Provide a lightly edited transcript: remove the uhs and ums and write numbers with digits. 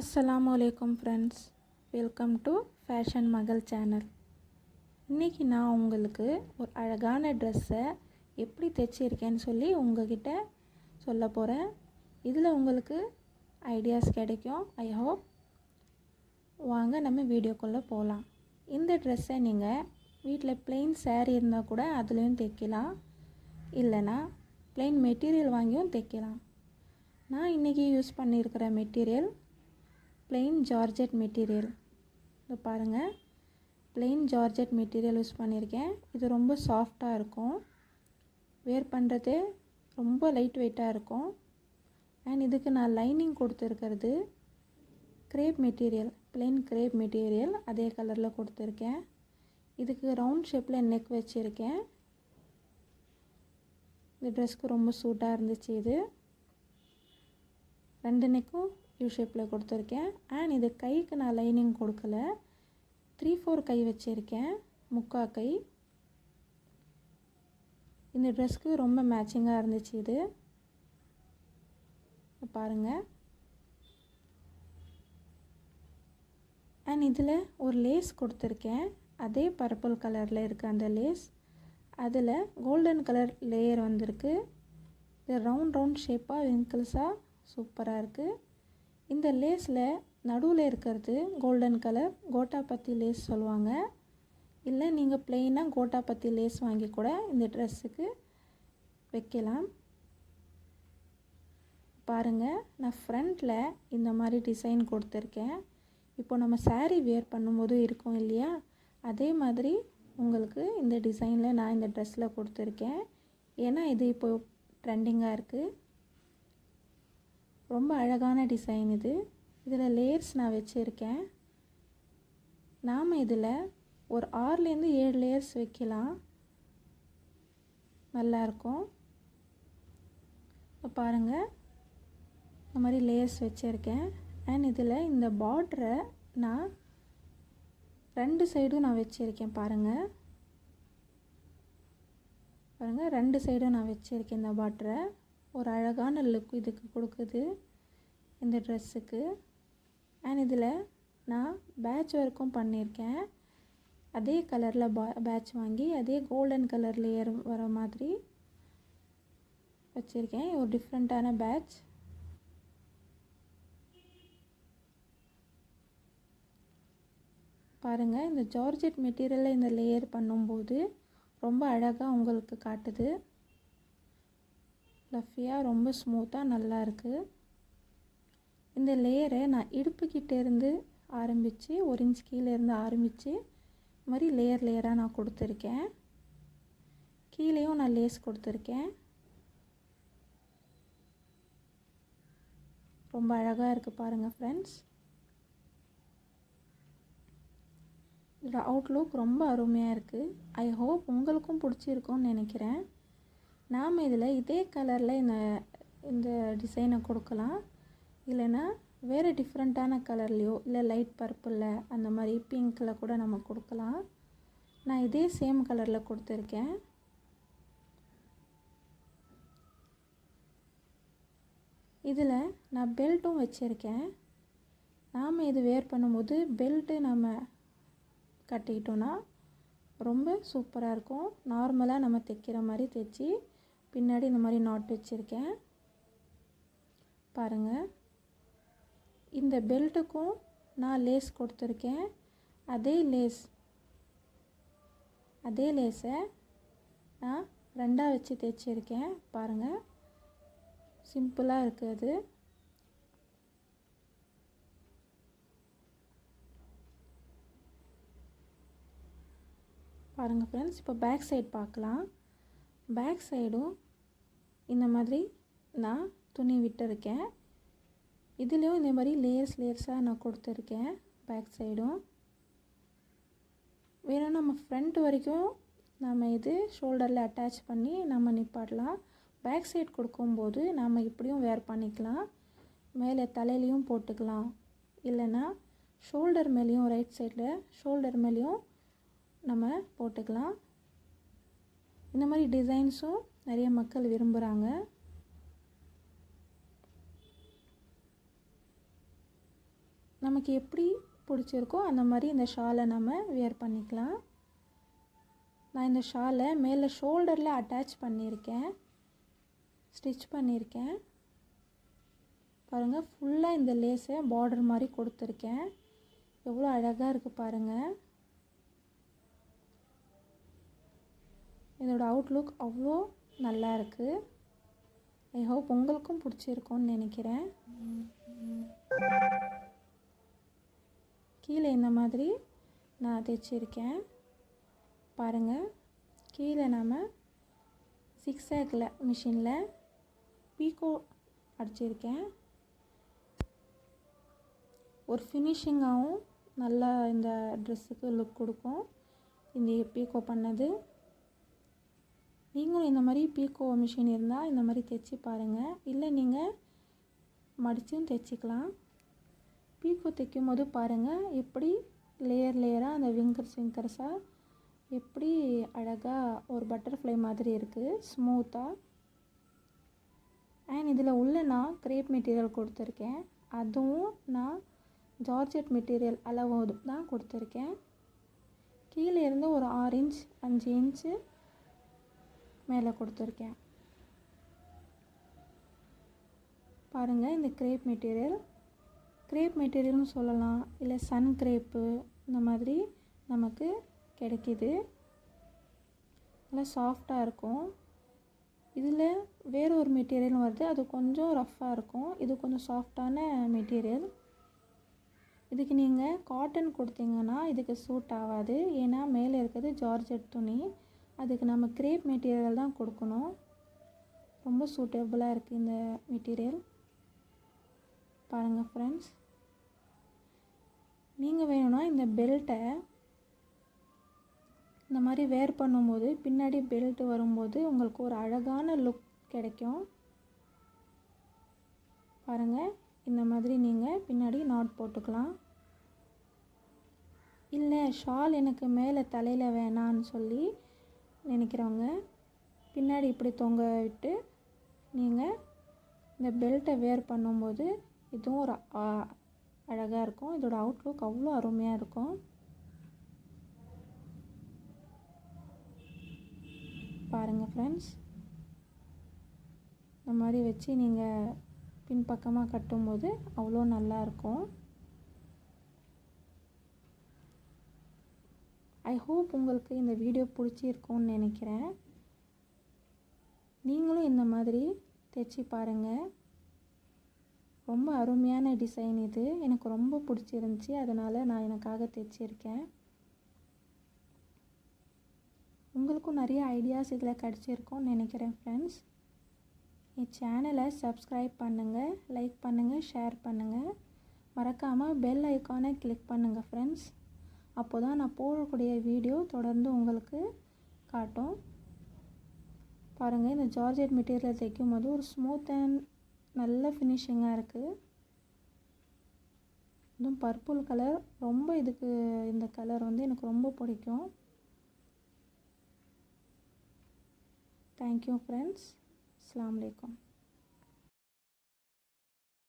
அஸ்ஸலாமு அலைக்கும் friends, welcome to fashion மகள் சேனல். இன்றைக்கி நான் உங்களுக்கு ஒரு அழகான ட்ரெஸ்ஸை எப்படி தைச்சிருக்கேன்னு சொல்லி உங்ககிட்ட சொல்ல போகிறேன். இதில் உங்களுக்கு ஐடியாஸ் கிடைக்கும். I hope. வாங்க நம்ம வீடியோக்குள்ளே போகலாம். இந்த ட்ரெஸ்ஸை நீங்கள் வீட்டில் plain saree இருந்தால் கூட அதுலேயும் தைக்கலாம், இல்லைனா plain மெட்டீரியல் வாங்கியும் தைக்கலாம். நான் இன்றைக்கி யூஸ் பண்ணியிருக்கிற மெட்டீரியல் plain georget மெட்டீரியல். இது பாருங்கள், plain georget மெட்டீரியல் யூஸ் பண்ணியிருக்கேன். இது ரொம்ப சாஃப்டாக இருக்கும், வேர் பண்ணுறது ரொம்ப லைட் வெயிட்டாக இருக்கும். அண்ட் இதுக்கு நான் லைனிங் கொடுத்துருக்கிறது grape material, plain grape material, அதே கலரில் கொடுத்துருக்கேன். இதுக்கு ரவுண்ட் ஷேப்பில் நெக் வச்சுருக்கேன். இந்த ட்ரெஸ்க்கு ரொம்ப சூட்டாக இருந்துச்சு. இது ரெண்டு நெக்கும் யூ ஷேப்பில் கொடுத்துருக்கேன். அண்ட் இது கைக்கு நான் லைனிங் கொடுக்கல, 3/4 கை வச்சுருக்கேன், முக்கா கை. இந்த ட்ரெஸ்க்கு ரொம்ப மேட்சிங்காக இருந்துச்சு. இது பாருங்கள். அண்ட் இதில் ஒரு லேஸ் கொடுத்துருக்கேன், அதே பர்பிள் கலரில் இருக்குது அந்த லேஸ். அதில் கோல்டன் கலர் லேயர் வந்திருக்கு. இது ரவுண்ட் ஷேப்பாக விங்கிள்ஸாக சூப்பராக இருக்குது. இந்த லேஸில் நடுவில் இருக்கிறது கோல்டன் கலர் கோட்டா பத்தி லேஸ் சொல்லுவாங்க. இல்லை நீங்கள் பிளெயினாக கோட்டா பத்தி லேஸ் வாங்கி கூட இந்த ட்ரெஸ்ஸுக்கு வைக்கலாம். பாருங்கள், நான் ஃப்ரண்ட்டில் இந்த மாதிரி டிசைன் கொடுத்துருக்கேன். இப்போ நம்ம saree வேர் பண்ணும்போது இருக்கும் இல்லையா, அதே மாதிரி உங்களுக்கு இந்த டிசைனில் நான் இந்த ட்ரெஸ்ஸில் கொடுத்துருக்கேன். ஏன்னா இது இப்போது ட்ரெண்டிங்காக இருக்குது. ரொம்ப அழகான டிசைன் இது. இதில் லேயர்ஸ் நான் வச்சுருக்கேன். நாம் இதில் ஒரு 6லேருந்து 7 லேயர்ஸ் வைக்கலாம், நல்லாயிருக்கும். பாருங்கள், இந்த மாதிரி லேயர்ஸ் வச்சுருக்கேன். அண்ட் இதில் இந்த பார்டரை நான் 2 சைடும் நான் வச்சுருக்கேன். பாருங்கள் 2 சைடும் நான் வச்சுருக்கேன். இந்த பார்டரை ஒரு அழகான லுக் இதுக்கு கொடுக்குது இந்த ட்ரெஸ்ஸுக்கு. அண்ட் இதில் நான் பேட்ச் ஒர்க்கும் பண்ணியிருக்கேன். அதே கலரில் பேட்ச் வாங்கி அதே கோல்டன் கலர் லேயர் வர மாதிரி வச்சுருக்கேன். ஒரு டிஃப்ரெண்ட்டான பேட்ச். பாருங்கள், இந்த ஜார்ஜெட் மெட்டீரியலில் இந்த லேயர் பண்ணும்போது ரொம்ப அழகாக உங்களுக்கு காட்டுது. ஃப்ளஃபியாக ரொம்ப ஸ்மூத்தாக நல்லா இருக்குது. இந்த லேயரை நான் இடுப்புக்கிட்டேருந்து ஆரம்பித்து 1 இன்ச் கீழேருந்து ஆரம்பித்து இது மாதிரி லேயராக நான் கொடுத்துருக்கேன். கீழேயும் நான் லேஸ் கொடுத்துருக்கேன். ரொம்ப அழகாக இருக்குது பாருங்கள் ஃப்ரெண்ட்ஸ். இதோட அவுட்லுக் ரொம்ப அருமையாக இருக்குது. ஐ ஹோப் உங்களுக்கும் பிடிச்சிருக்கும்னு நினைக்கிறேன். நாம் இதில் இதே கலரில் இந்த டிசைனை கொடுக்கலாம், இல்லைன்னா வேறு டிஃப்ரெண்ட்டான கலர்லேயோ இல்லை லைட் பர்பிளில் அந்த மாதிரி பிங்க்கில் கூட நம்ம கொடுக்கலாம். நான் இதே சேம் கலரில் கொடுத்துருக்கேன். இதில் நான் பெல்ட்டும் வச்சுருக்கேன். நாம் இது வேர் பண்ணும்போது பெல்ட்டு நம்ம கட்டிக்கிட்டோன்னா ரொம்ப சூப்பராக இருக்கும். நார்மலாக நம்ம தைக்கிற மாதிரி தைச்சி பின்னாடி இந்த மாதிரி நாட் வச்சுருக்கேன். பாருங்கள், இந்த பெல்ட்டுக்கும் நான் லேஸ் கொடுத்துருக்கேன். அதே லேஸை நான் 2ஆக வச்சு தைச்சிருக்கேன். பாருங்கள், சிம்பிளாக இருக்குது. பாருங்கள் ஃப்ரெண்ட்ஸ், இப்போ பேக் சைடு பார்க்கலாம். பேக் சைடும் இந்த மாதிரி நான் துணி விட்டுருக்கேன். இதுலேயும் இந்த மாதிரி லேயர்ஸாக நான் கொடுத்துருக்கேன். பேக் சைடும் வேணும் நம்ம ஃப்ரண்ட் வரைக்கும் நம்ம இது ஷோல்டரில் அட்டாச் பண்ணி நம்ம நிப்பாட்டலாம். பேக் சைடு கொடுக்கும்போது நம்ம இப்படியும் வேர் பண்ணிக்கலாம், மேலே தலையிலையும் போட்டுக்கலாம், இல்லைன்னா ஷோல்டர் மேலேயும் ரைட் சைடில் ஷோல்டர் மேலேயும் நம்ம போட்டுக்கலாம். இந்த மாதிரி டிசைன்ஸும் நிறைய மக்கள் விரும்புகிறாங்க. நமக்கு எப்படி பிடிச்சிருக்கோ அந்த மாதிரி இந்த ஷாலை நம்ம வியர் பண்ணிக்கலாம். நான் இந்த ஷாலை மேலே ஷோல்டரில் அட்டாச் பண்ணியிருக்கேன், ஸ்டிச் பண்ணியிருக்கேன். பாருங்கள், ஃபுல்லாக இந்த லேஸை பார்டர் மாதிரி கொடுத்துருக்கேன். எவ்வளோ அழகாக இருக்குது பாருங்கள். இதோட அவுட்லுக் அவ்வளோ நல்லா இருக்குது. ஐ ஹோப் உங்களுக்கும் பிடிச்சிருக்கும்னு நினைக்கிறேன். கீழே இந்த மாதிரி நான் தைச்சிருக்கேன் பாருங்கள். கீழே நம்ம சிக்ஸாக்கில் மிஷினில் பீக்கோ அடிச்சிருக்கேன். ஒரு ஃபினிஷிங்காகவும் நல்லா இந்த ட்ரெஸ்ஸுக்கு லுக் கொடுக்கும் இந்த பீக்கோ பண்ணது. நீங்களும் இந்த மாதிரி பீக்கோ மிஷின் இருந்தால் இந்த மாதிரி தைச்சி பாருங்கள். இல்லை நீங்கள் மடிச்சும் தைச்சிக்கலாம். பீக்கோ தைக்கும் போது பாருங்கள் எப்படி லேயர் லேயராக அந்த விங்கர்ஸாக எப்படி அழகாக ஒரு பட்டர்ஃப்ளை மாதிரி இருக்குது, ஸ்மூத்தாக. அண்ட் இதில் உள்ள நான் கிரேப் மெட்டீரியல் கொடுத்துருக்கேன். அதுவும் நான் ஜார்ஜெட் மெட்டீரியல் அளவு தான் கொடுத்துருக்கேன். கீழே இருந்து ஒரு 6 இன்ச் 5 இன்ச்சு மேலே கொடுத்துருக்கேன். பாருங்கள், இந்த கிரேப் மெட்டீரியல்னு சொல்லலாம், இல்லை சன் கிரேப்பு, இந்த மாதிரி நமக்கு கிடைக்கிது. நல்லா சாஃப்டாக இருக்கும். இதில் வேறு ஒரு மெட்டீரியலும் வருது, அது கொஞ்சம் ரஃப்பாக இருக்கும். இது கொஞ்சம் சாஃப்டான மெட்டீரியல். இதுக்கு நீங்கள் காட்டன் கொடுத்தீங்கன்னா இதுக்கு சூட் ஆகாது, ஏன்னா மேலே இருக்கிறது ஜார்ஜெட் துணி. அதுக்கு நம்ம கிரேப் மெட்டீரியல் தான் கொடுக்கணும். ரொம்ப சூட்டபுளாக இருக்குது இந்த மெட்டீரியல். பாருங்கள் ஃப்ரெண்ட்ஸ், நீங்கள் வேணும்னா இந்த பெல்ட்டை இந்த மாதிரி வேர் பண்ணும்போது பின்னாடி பெல்ட் வரும்போது உங்களுக்கு ஒரு அழகான லுக் கிடைக்கும். பாருங்கள், இந்த மாதிரி நீங்கள் பின்னாடி நாட் போட்டுக்கலாம். இல்லை ஷால் எனக்கு மேலே தலையில் வேணான்னு சொல்லி நினைக்கிறவங்க பின்னாடி இப்படி தொங்க விட்டு நீங்கள் இந்த பெல்ட்டை வேர் பண்ணும்போது இதுவும் ஒரு அழகாக இருக்கும். இதோட அவுட்லுக் அவ்வளோ அருமையாக இருக்கும். பாருங்கள் ஃப்ரெண்ட்ஸ், இந்த மாதிரி வச்சு நீங்கள் பின்பக்கமாக கட்டும்போது அவ்வளோ நல்லாயிருக்கும். ஐ ஹோப் உங்களுக்கு இந்த வீடியோ பிடிச்சிருக்கும்னு நினைக்கிறேன். நீங்களும் இந்த மாதிரி தைச்சி பாருங்கள். ரொம்ப அருமையான டிசைன் இது, எனக்கு ரொம்ப பிடிச்சிருந்துச்சி, அதனால் நான் எனக்காக தைச்சிருக்கேன். உங்களுக்கும் நிறைய ஐடியாஸ் இதில் கிடச்சிருக்கும்னு நினைக்கிறேன் ஃப்ரெண்ட்ஸ். என் சேனலை சப்ஸ்கிரைப் பண்ணுங்கள், லைக் பண்ணுங்கள், ஷேர் பண்ணுங்கள். மறக்காமல் பெல் ஐக்கானை கிளிக் பண்ணுங்கள் ஃப்ரெண்ட்ஸ். அப்போ தான் நான் போடக்கூடிய வீடியோ தொடர்ந்து உங்களுக்கு காட்டும். பாருங்கள், இந்த ஜார்ஜெட் மெட்டீரியல் தைக்கும் போது ஒரு ஸ்மூத் அண்ட் நல்ல ஃபினிஷிங்காக இருக்குது. இதுவும் பர்பிள் கலர், ரொம்ப இதுக்கு இந்த கலர் வந்து எனக்கு ரொம்ப பிடிக்கும். Thank you friends. அஸ்ஸலாமு அலைக்கும்.